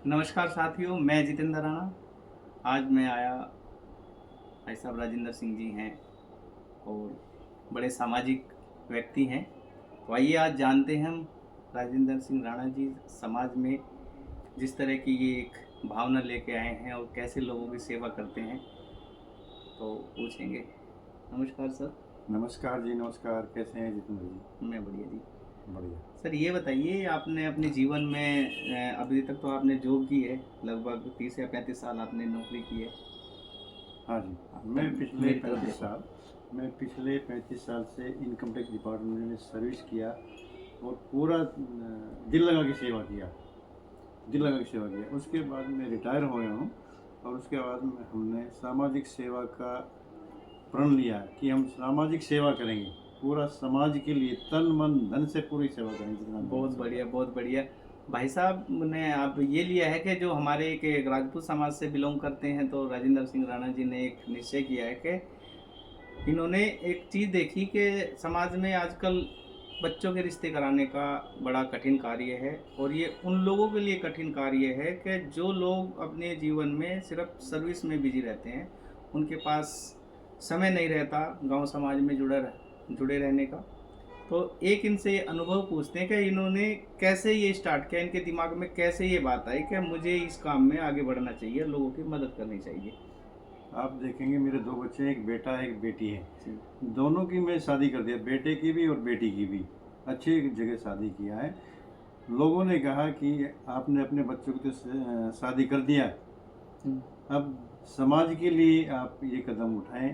नमस्कार साथियों, मैं जितेंद्र राणा। आज मैं आया, भाई साहब राजेंद्र सिंह जी हैं और बड़े सामाजिक व्यक्ति हैं। तो आइए आज जानते हैं हम राजेंद्र सिंह राणा जी समाज में जिस तरह की ये एक भावना लेके आए हैं और कैसे लोगों की सेवा करते हैं, तो पूछेंगे। नमस्कार सर। नमस्कार जी, नमस्कार। कैसे हैं जितेंद्र जी? मैं बढ़िया जी। बढ़िया। सर ये बताइए, आपने अपने जीवन में अभी तक तो आपने जॉब की है, लगभग 30 या 35 साल आपने नौकरी की है। हाँ जी। तो मेरी तरफ देखो। मैं पिछले 35 साल से इनकम टैक्स डिपार्टमेंट में सर्विस किया और पूरा दिल लगा के सेवा किया। उसके बाद मैं रिटायर हो गया हूँ और उसके बाद हमने सामाजिक सेवा का प्रण लिया कि हम सामाजिक सेवा करेंगे। पूरा समाज के लिए तन मन धन से पूरी सेवा करेंगे जितना बहुत बढ़िया, बहुत बढ़िया। भाई साहब ने आप ये लिया है कि जो हमारे एक राजपूत समाज से बिलोंग करते हैं, तो राजेंद्र सिंह राणा जी ने एक निश्चय किया है कि इन्होंने एक चीज़ देखी कि समाज में आजकल बच्चों के रिश्ते कराने का बड़ा कठिन कार्य है, और ये उन लोगों के लिए कठिन कार्य है कि जो लोग अपने जीवन में सिर्फ सर्विस में बिजी रहते हैं, उनके पास समय नहीं रहता गांव समाज में जुड़े रहने का। तो एक इनसे ये अनुभव पूछते हैं कि इन्होंने कैसे ये स्टार्ट किया, इनके दिमाग में कैसे ये बात आई कि मुझे इस काम में आगे बढ़ना चाहिए, लोगों की मदद करनी चाहिए। आप देखेंगे मेरे 2 बच्चे हैं, एक बेटा है एक बेटी है। जी। दोनों की मैं शादी कर दिया, बेटे की भी और बेटी की भी। अच्छी जगह शादी किया है। लोगों ने कहा कि आपने अपने बच्चों की तो शादी कर दिया, अब समाज के लिए आप ये कदम उठाएं,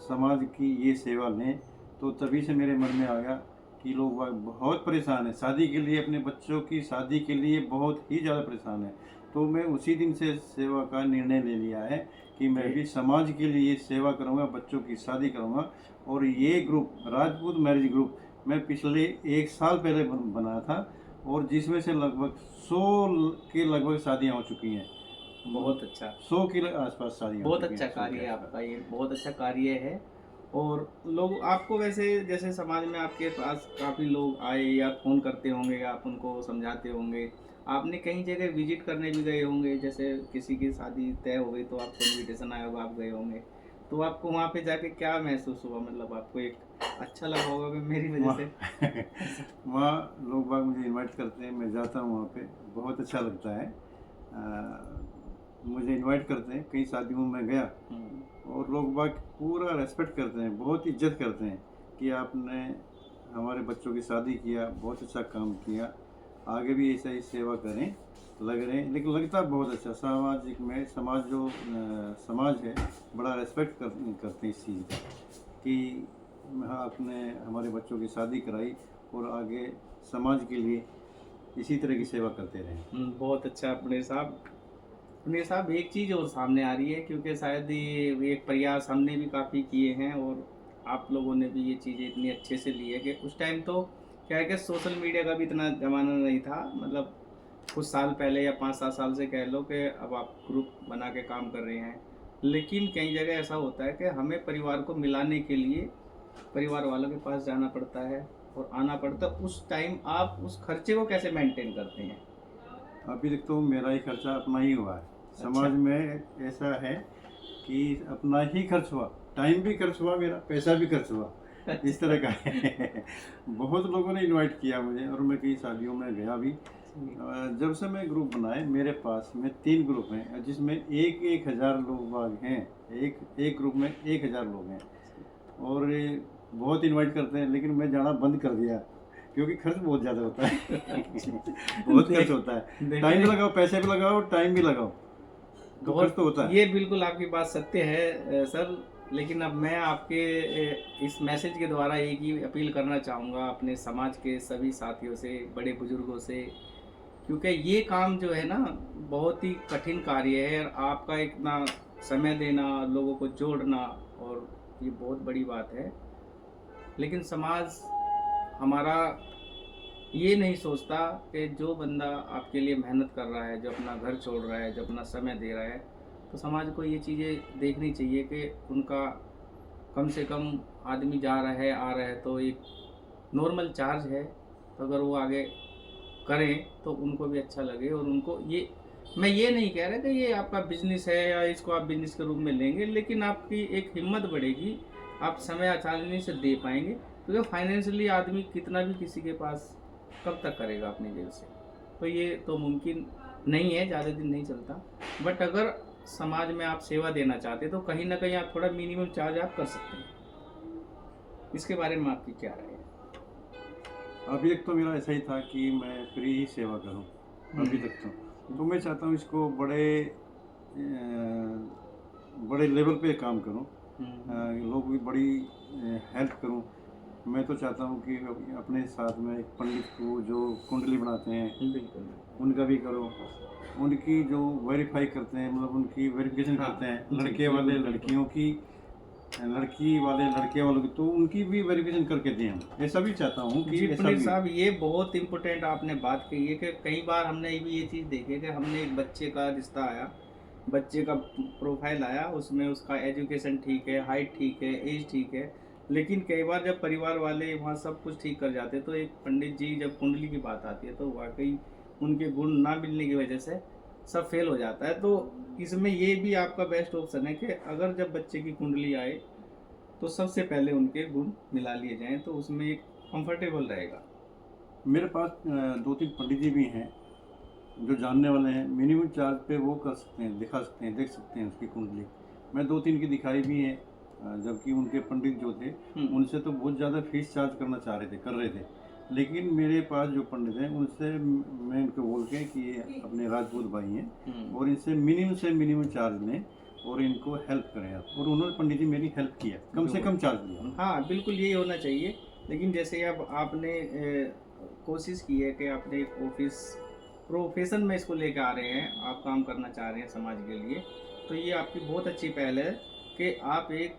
समाज की ये सेवा लें। तो तभी से मेरे मन में आ गया कि लोग बहुत परेशान हैं शादी के लिए, अपने बच्चों की शादी के लिए बहुत ही ज़्यादा परेशान हैं। तो मैं उसी दिन से सेवा का निर्णय ले लिया है कि मैं भी समाज के लिए सेवा करूंगा, बच्चों की शादी करूंगा। और ये ग्रुप राजपूत मैरिज ग्रुप मैं पिछले 1 साल पहले बनाया था और जिसमें से लगभग 100 के लगभग शादियां हो चुकी हैं। बहुत अच्छा। 100 के आसपास शादियां हो बहुत चुकी अच्छा हैं, 100 कार्य के है आसपास। आपका, ये बहुत अच्छा कार्य है। और लोग आपको वैसे, जैसे समाज में आपके पास काफ़ी लोग आए या फ़ोन करते होंगे, आप उनको समझाते होंगे, आपने कहीं जगह विजिट करने भी गए होंगे, जैसे किसी की शादी तय हो गई तो आपको इनविटेशन आया होगा, आप गए होंगे। तो आपको वहाँ पे जाके क्या महसूस हुआ, मतलब आपको एक अच्छा लगा होगा कि मेरी वजह वहाँ से वहाँ लोग बाग मुझे इनवाइट करते हैं, मैं जाता हूँ वहाँ पे, बहुत अच्छा लगता है। मुझे इनवाइट करते हैं, कई शादियों में मैं गया और लोग बाग पूरा रेस्पेक्ट करते हैं, बहुत इज्जत करते हैं कि आपने हमारे बच्चों की शादी किया, बहुत अच्छा काम किया, आगे भी ऐसा ही सेवा करें। लग रहे हैं, लेकिन लगता बहुत अच्छा सामाजिक में, समाज है बड़ा रेस्पेक्ट करते हैं इस चीज़ का कि हाँ, आपने हमारे बच्चों की शादी कराई और आगे समाज के लिए इसी तरह की सेवा करते रहें। बहुत अच्छा पनीर साहब, एक चीज़ और सामने आ रही है, क्योंकि शायद ये एक प्रयास हमने भी काफ़ी किए हैं और आप लोगों ने भी ये चीज़ें इतनी अच्छे से ली है कि उस टाइम तो क्या है कि सोशल मीडिया का भी इतना ज़माना नहीं था, मतलब कुछ साल पहले या 5-7 साल से कह लो कि अब आप ग्रुप बना के काम कर रहे हैं। लेकिन कई जगह ऐसा होता है कि हमें परिवार को मिलाने के लिए परिवार वालों के पास जाना पड़ता है और आना पड़ता है। उस टाइम आप उस खर्चे को कैसे मेंटेन करते हैं? अभी तक तो मेरा ही खर्चा अपना ही हुआ है। अच्छा। समाज में ऐसा है कि अपना ही खर्च हुआ, टाइम भी खर्च हुआ, मेरा पैसा भी खर्च हुआ, इस तरह का है। बहुत लोगों ने इनवाइट किया मुझे और मैं कई शादियों में गया भी। जब से मैं ग्रुप बनाए, मेरे पास में 3 ग्रुप हैं जिसमें एक 1,000 लोग बाग हैं। एक ग्रुप में 1,000 लोग हैं और ये बहुत इनवाइट करते हैं, लेकिन मैं जाना बंद कर दिया क्योंकि खर्च बहुत ज़्यादा होता है। बहुत खर्च होता है, टाइम भी लगाओ, पैसे भी लगाओ, टाइम भी लगाओ, तो खर्च बहुत, तो होता है। ये बिल्कुल आपकी बात सत्य है सर। लेकिन अब मैं आपके इस मैसेज के द्वारा एक ही अपील करना चाहूँगा अपने समाज के सभी साथियों से, बड़े बुजुर्गों से, क्योंकि ये काम जो है ना, बहुत ही कठिन कार्य है और आपका इतना समय देना, लोगों को जोड़ना, और ये बहुत बड़ी बात है। लेकिन समाज हमारा ये नहीं सोचता कि जो बंदा आपके लिए मेहनत कर रहा है, जो अपना घर छोड़ रहा है, जो अपना समय दे रहा है, तो समाज को ये चीज़ें देखनी चाहिए कि उनका कम से कम आदमी जा रहा है, आ रहा है, तो एक नॉर्मल चार्ज है, तो अगर वो आगे करें तो उनको भी अच्छा लगे और उनको ये मैं ये नहीं कह रहा कि ये आपका बिजनेस है या इसको आप बिजनेस के रूप में लेंगे, लेकिन आपकी एक हिम्मत बढ़ेगी, आप समय आसानी से दे पाएंगे, क्योंकि फाइनेंशियली आदमी कितना भी किसी के पास कब तक करेगा अपनी जेब से, तो ये तो मुमकिन नहीं है, ज़्यादा दिन नहीं चलता। बट अगर समाज में आप सेवा देना चाहते तो कहीं ना कहीं आप थोड़ा मिनिमम चार्ज आप कर सकते हैं। इसके बारे में आपकी क्या राय है? अभी एक तो मेरा ऐसा ही था कि मैं फ्री ही सेवा करूं, अभी तक तो मैं चाहता हूं इसको बड़े लेवल पे काम करूं, लोगों की बड़ी हेल्प करूं। मैं तो चाहता हूं कि अपने साथ में एक पंडित को जो कुंडली बनाते हैं बिल्कुल। उनका भी करो, उनकी जो वेरीफाई करते हैं, मतलब उनकी वेरिफिकेशन हाँ, करते हैं, जी, लड़के वाले बिल्कुल, लड़कियों की, लड़की वाले लड़के वालों की, तो उनकी भी वेरिफिकेशन करके दें हम। ऐसा भी चाहता हूँ कि जी ऐसा पंडित भी साहब, ये बहुत इम्पोर्टेंट आपने बात कही है कि कई बार हमने भी ये चीज़ देखी है कि हमने एक बच्चे का रिश्ता आया, बच्चे का प्रोफाइल आया, उसमें उसका एजुकेशन ठीक है, हाइट ठीक है, एज ठीक है, लेकिन कई बार जब परिवार वाले वहाँ सब कुछ ठीक कर जाते हैं तो एक पंडित जी जब कुंडली की बात आती है तो वाकई उनके गुण ना मिलने की वजह से सब फेल हो जाता है। तो इसमें ये भी आपका बेस्ट ऑप्शन है कि अगर जब बच्चे की कुंडली आए तो सबसे पहले उनके गुण मिला लिए जाएं, तो उसमें एक कंफर्टेबल रहेगा। मेरे पास 2-3 पंडित जी भी हैं जो जानने वाले हैं। मिनिमम चार्ज पे वो कर सकते हैं, दिखा सकते हैं, देख सकते हैं उसकी कुंडली। मैं 2-3 की दिखाई भी है, जबकि उनके पंडित जो थे उनसे तो बहुत ज़्यादा फीस चार्ज करना चाह रहे थे, कर रहे थे। लेकिन मेरे पास जो पंडित हैं उनसे मैं उनको बोल के कि ये अपने राजपूत भाई हैं और इनसे मिनिमम चार्ज लें और इनको हेल्प करें आप। और उन्होंने पंडित जी मेरी हेल्प किया, कम से कम चार्ज लिया। हाँ बिल्कुल यही होना चाहिए। लेकिन जैसे अब आपने कोशिश की है कि आपने एक ऑफिस प्रोफेशन में इसको लेकर आ रहे हैं, आप काम करना चाह रहे हैं समाज के लिए, तो ये आपकी बहुत अच्छी पहल है कि आप एक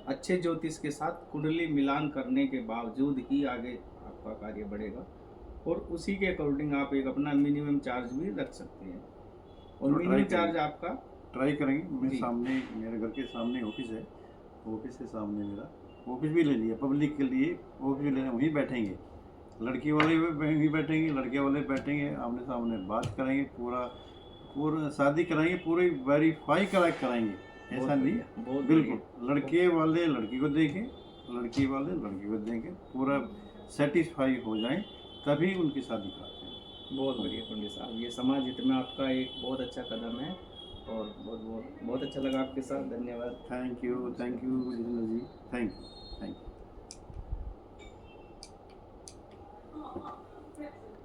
अच्छे ज्योतिष के साथ कुंडली मिलान करने के बावजूद ही आगे आपका कार्य बढ़ेगा, और उसी के अकॉर्डिंग आप एक अपना मिनिमम चार्ज भी रख सकते हैं, और तो मिनिमम चार्ज आपका ट्राई करेंगे। मैं जी। सामने, मेरे घर के सामने ऑफिस है, ऑफिस के सामने मेरा ऑफिस भी ले लिया पब्लिक के लिए। ऑफिस भी लेना, वहीं बैठेंगे, लड़की वाले भी वहीं बैठेंगे, लड़के वाले बैठेंगे, आमने सामने बात कराएंगे, पूरा पूरा शादी कराएंगे, पूरी वेरीफाई कराएंगे। बहुत ऐसा नहीं, बढ़िया, बहुत बिल्कुल बढ़िया। लड़के वाले लड़की को देखें, लड़की वाले लड़की को देखें, पूरा सेटिस्फाई हो जाए तभी उनकी शादी कराते हैं। बहुत बढ़िया पंडित साहब, ये समाज हित में आपका एक बहुत अच्छा कदम है, और बहुत बहुत बहुत अच्छा लगा आपके साथ। धन्यवाद। Thank you Jitendra ji, thank you.